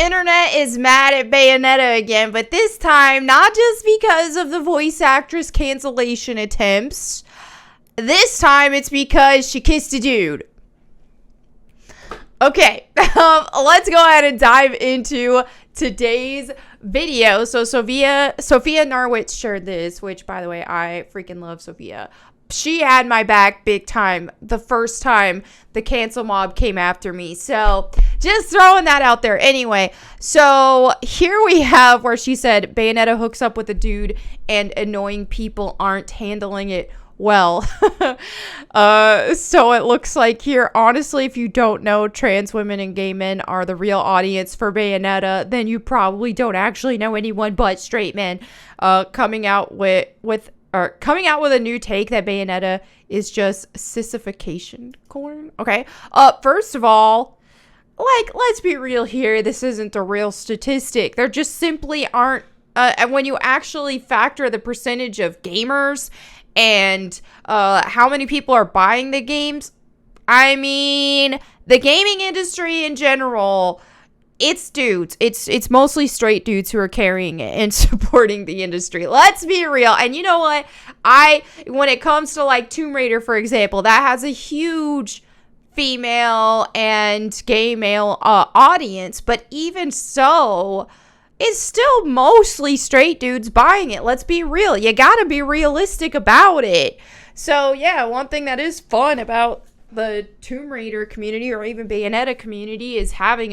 internet is mad at Bayonetta again, but this time, not just because of the voice actress cancellation attempts. This time, it's because she kissed a dude. Okay, let's go ahead and dive into today's video. So Sophia Norwitz shared this, which, by the way, I freaking love Sophia. She had my back big time the first time the cancel mob came after me. So just throwing that out there. Anyway, so here we have where she said Bayonetta hooks up with a dude and annoying people aren't handling it well. So it looks like here, honestly, if you don't know trans women and gay men are the real audience for Bayonetta, then you probably don't actually know anyone but straight men coming out with a new take that Bayonetta is just sissification corn. Okay. First of all, like, let's be real here. This isn't the real statistic. There just simply aren't, and when you actually factor the percentage of gamers and how many people are buying the games, I mean, the gaming industry in general, it's dudes. It's mostly straight dudes who are carrying it and supporting the industry. Let's be real. And you know what? When it comes to like Tomb Raider, for example, that has a huge female and gay male audience. But even so, it's still mostly straight dudes buying it. Let's be real. You gotta be realistic about it. So yeah, one thing that is fun about the Tomb Raider community or even Bayonetta community is having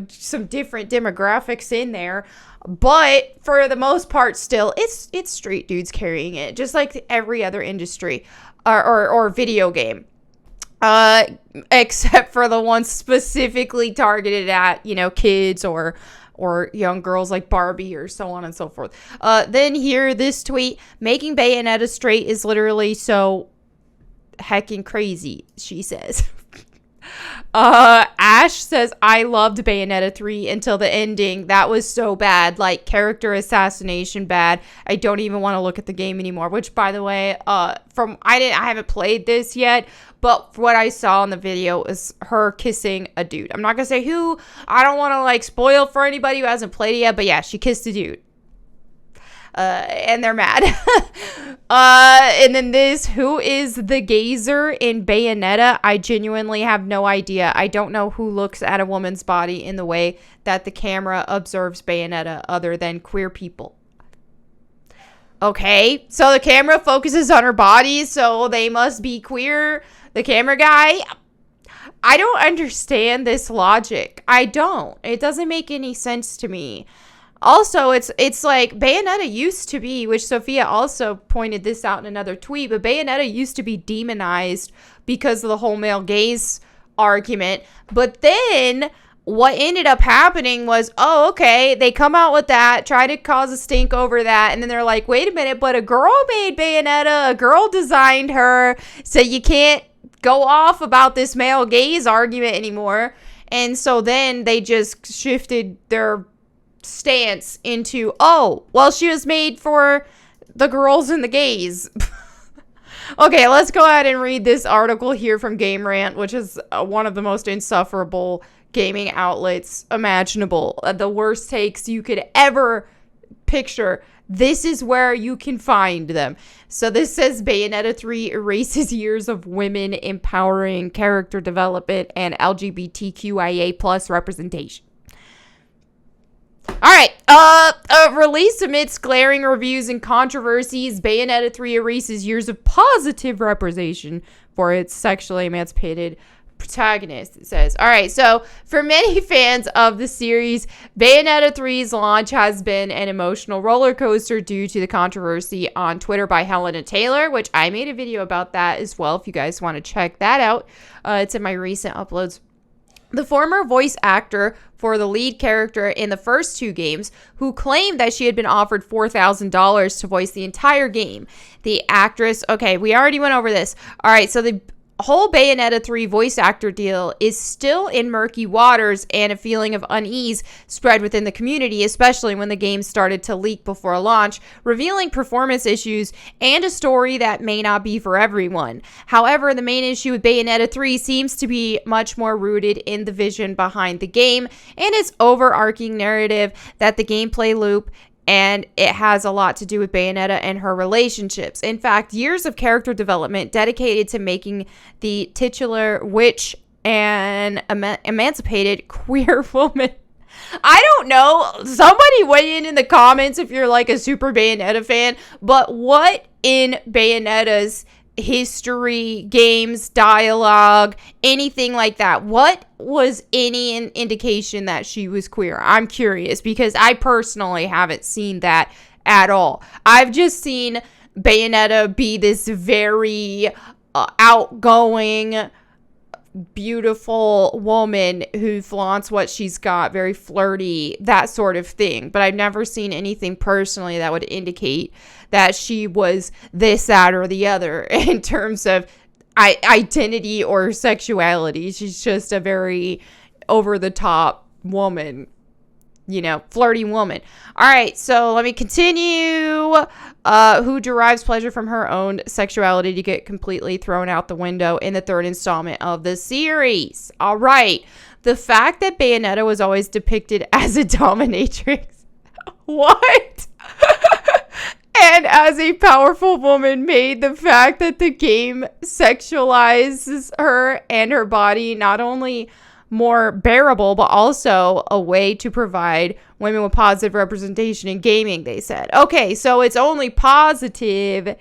some different demographics in there. But for the most part, still, it's straight dudes carrying it, just like every other industry or video game. Except for the ones specifically targeted at, kids or young girls like Barbie or so on and so forth. Then here, this tweet, making Bayonetta straight is literally so heckin' crazy, she says. Ash says, I loved Bayonetta 3 until the ending. That was so bad. Like, character assassination bad. I don't even want to look at the game anymore. Which, by the way, I haven't played this yet, but what I saw in the video is her kissing a dude. I'm not gonna say who. I don't want to spoil for anybody who hasn't played it yet, but yeah, she kissed a dude. And they're mad. And then this, who is the gazer in Bayonetta? I genuinely have no idea. I don't know who looks at a woman's body in the way that the camera observes Bayonetta other than queer people. Okay, so the camera focuses on her body, so they must be queer. The camera guy, I don't understand this logic. I don't. It doesn't make any sense to me. Also, it's like Bayonetta used to be, which Sophia also pointed this out in another tweet, but Bayonetta used to be demonized because of the whole male gaze argument. But then what ended up happening was, oh, okay, they come out with that, try to cause a stink over that, and then they're like, wait a minute, but a girl made Bayonetta, a girl designed her, so you can't go off about this male gaze argument anymore. And so then they just shifted their stance into, oh, well, she was made for the girls and the gays. Okay, let's go ahead and read this article here from Game Rant, which is one of the most insufferable gaming outlets imaginable. The worst takes you could ever picture. This is where you can find them. So this says Bayonetta 3 erases years of women empowering character development and LGBTQIA plus representation. All right, release amidst glaring reviews and controversies, Bayonetta 3 erases years of positive representation for its sexually emancipated protagonist, it says. All right, so for many fans of the series, Bayonetta 3's launch has been an emotional roller coaster due to the controversy on Twitter by Helena Taylor, which I made a video about that as well if you guys want to check that out. It's in my recent uploads. The former voice actor for the lead character in the first two games, who claimed that she had been offered $4,000 to voice the entire game. The actress, okay, we already went over this. All right, so the whole Bayonetta 3 voice actor deal is still in murky waters, and a feeling of unease spread within the community, especially when the game started to leak before launch, revealing performance issues and a story that may not be for everyone. However, the main issue with Bayonetta 3 seems to be much more rooted in the vision behind the game and its overarching narrative that the gameplay loop, and it has a lot to do with Bayonetta and her relationships. In fact, years of character development dedicated to making the titular witch an emancipated queer woman. I don't know. Somebody weigh in the comments if you're like a super Bayonetta fan. But what in Bayonetta's history, games, dialogue, anything like that, what was any indication that she was queer? I'm curious, because I personally haven't seen that at all. I've just seen Bayonetta be this very outgoing, beautiful woman who flaunts what she's got, very flirty, that sort of thing. But I've never seen anything personally that would indicate that she was this, that, or the other in terms of identity or sexuality. She's just a very over-the-top woman, flirty woman. All right, so let me continue. Who derives pleasure from her own sexuality to get completely thrown out the window in the third installment of the series. All right, the fact that Bayonetta was always depicted as a dominatrix. What? And as a powerful woman made the fact that the game sexualizes her and her body not only more bearable, but also a way to provide women with positive representation in gaming, they said. Okay, so it's only positive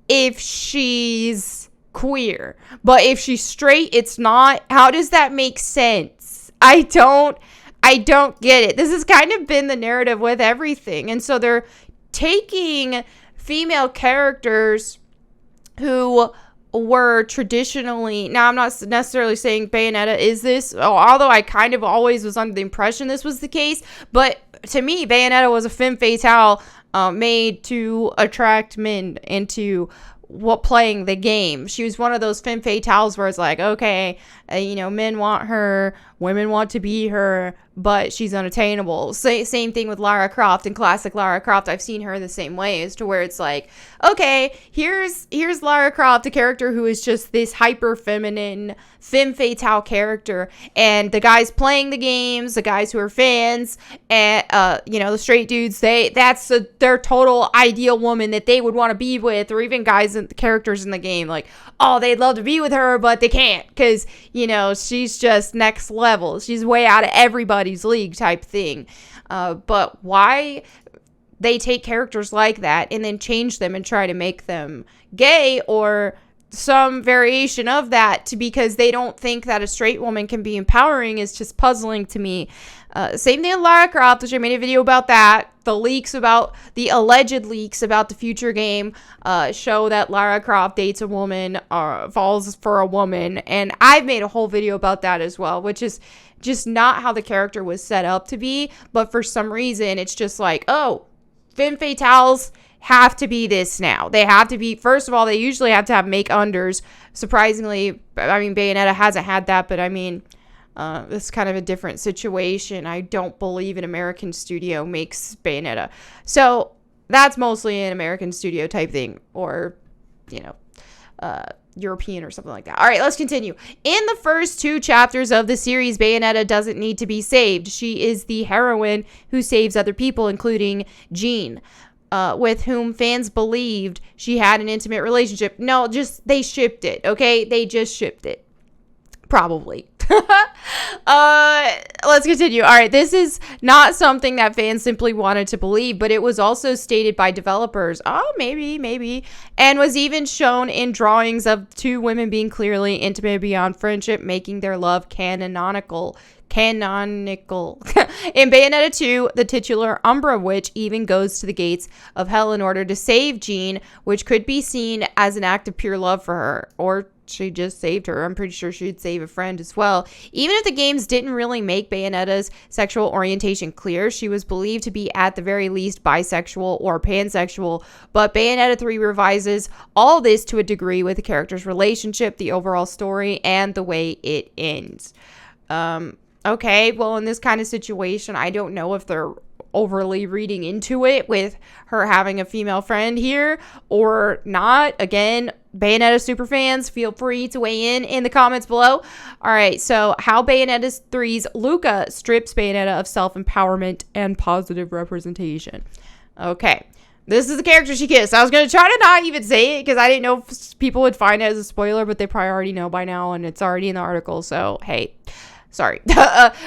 if she's queer. But if she's straight, it's not. How does that make sense? I don't get it. This has kind of been the narrative with everything. And so they're taking female characters who were traditionally, now I'm not necessarily saying Bayonetta is this, although I kind of always was under the impression this was the case, but to me, Bayonetta was a femme fatale made to attract men into playing the game. She was one of those femme fatales where it's like, okay, men want her, women want to be her, but she's unattainable. Same thing with Lara Croft. In classic Lara Croft, I've seen her the same way, as to where it's like, okay, here's Lara Croft, a character who is just this hyper feminine femme fatale character, and the guys playing the games, the guys who are fans, and the straight dudes, that's their total ideal woman that they would want to be with, or even guys and characters in the game, like, oh, they'd love to be with her, but they can't, because she's just next level, she's way out of everybody's league type thing. But why they take characters like that and then change them and try to make them gay or some variation of that, because they don't think that a straight woman can be empowering, is just puzzling to me. Same thing with Lara Croft, which I made a video about that. The alleged leaks about the future game show that Lara Croft dates a woman, falls for a woman, and I've made a whole video about that as well, which is just not how the character was set up to be. But for some reason, it's just like, oh, femme fatales have to be this now. They have to be, first of all, they usually have to have make-unders. Surprisingly, Bayonetta hasn't had that, but it's kind of a different situation. I don't believe an American studio makes Bayonetta. So that's mostly an American studio type thing, or, European or something like that. All right, let's continue. In the first 2 chapters of the series, Bayonetta doesn't need to be saved. She is the heroine who saves other people, including Jean, with whom fans believed she had an intimate relationship. No, they shipped it, okay? They just shipped it. Probably. Let's continue. All right, this is not something that fans simply wanted to believe, but it was also stated by developers. Oh, maybe. And was even shown in drawings of 2 women being clearly intimate beyond friendship, making their love canonical. In Bayonetta 2, the titular Umbra Witch even goes to the gates of hell in order to save Jean, which could be seen as an act of pure love for her, or she just saved her. I'm pretty sure she'd save a friend as well. Even if the games didn't really make Bayonetta's sexual orientation clear, she was believed to be at the very least bisexual or pansexual, but Bayonetta 3 revises all this to a degree with the character's relationship, the overall story, and the way it ends. Okay, well, in this kind of situation, I don't know if they're overly reading into it with her having a female friend here or not. Again, Bayonetta superfans, feel free to weigh in the comments below. All right, so how Bayonetta 3's Luca strips Bayonetta of self-empowerment and positive representation. Okay, this is the character she kissed. I was going to try to not even say it because I didn't know if people would find it as a spoiler, but they probably already know by now, and it's already in the article, so hey. Sorry.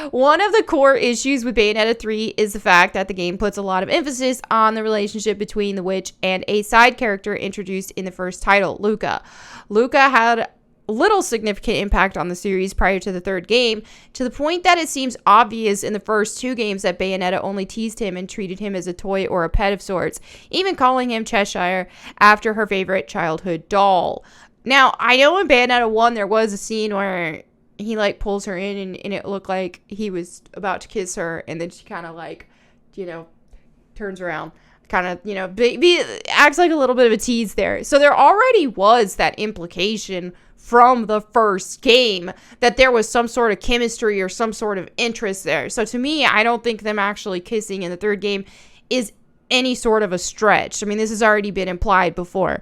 One of the core issues with Bayonetta 3 is the fact that the game puts a lot of emphasis on the relationship between the witch and a side character introduced in the first title, Luca. Luca had little significant impact on the series prior to the third game, to the point that it seems obvious in the first two games that Bayonetta only teased him and treated him as a toy or a pet of sorts, even calling him Cheshire after her favorite childhood doll. Now, I know in Bayonetta 1 there was a scene where he like pulls her in and it looked like he was about to kiss her, and then she kind of like, turns around, kind of, acts like a little bit of a tease there. So there already was that implication from the first game that there was some sort of chemistry or some sort of interest there. So to me, I don't think them actually kissing in the third game is any sort of a stretch. I mean, this has already been implied before.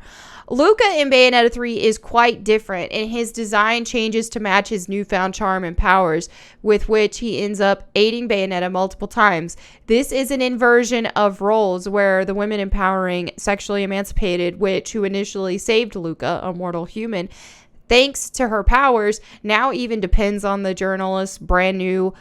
Luca in Bayonetta 3 is quite different, and his design changes to match his newfound charm and powers, with which he ends up aiding Bayonetta multiple times. This is an inversion of roles where the women empowering sexually emancipated witch who initially saved Luca, a mortal human, thanks to her powers, now even depends on the journalist's brand new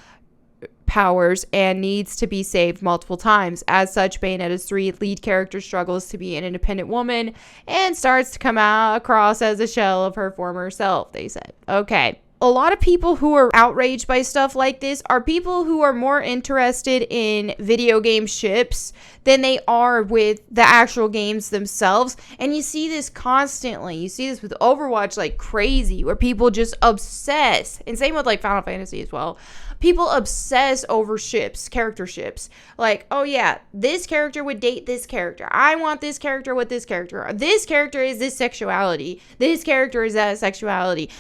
powers and needs to be saved multiple times. As such, Bayonetta's 3 lead character struggles to be an independent woman and starts to come across as a shell of her former self, they said. Okay. A lot of people who are outraged by stuff like this are people who are more interested in video game ships than they are with the actual games themselves. And you see this constantly. You see this with Overwatch like crazy, where people just obsess. And same with like Final Fantasy as well. People obsess over ships, character ships. Like, oh yeah, this character would date this character. I want this character with this character. This character is this sexuality. This character is that sexuality.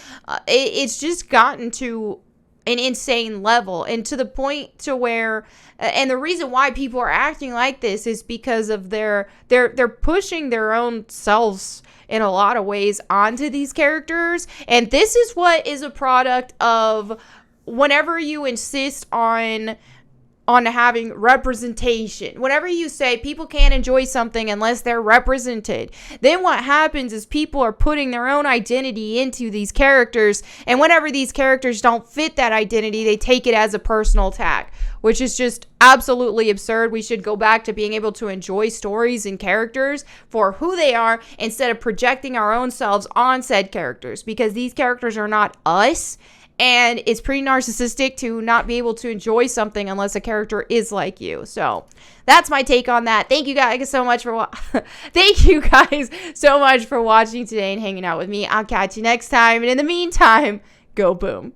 It's just gotten to an insane level, and to the point to where, and the reason why people are acting like this is because of they're pushing their own selves in a lot of ways onto these characters, and this is what is a product of whenever you insist on having representation. Whenever you say people can't enjoy something unless they're represented, then what happens is people are putting their own identity into these characters, and whenever these characters don't fit that identity, they take it as a personal attack, which is just absolutely absurd. We should go back to being able to enjoy stories and characters for who they are instead of projecting our own selves on said characters, because these characters are not us. And it's pretty narcissistic to not be able to enjoy something unless a character is like you. So that's my take on that. Thank you guys so much for thank you guys so much for watching today and hanging out with me. I'll catch you next time. And in the meantime, go boom.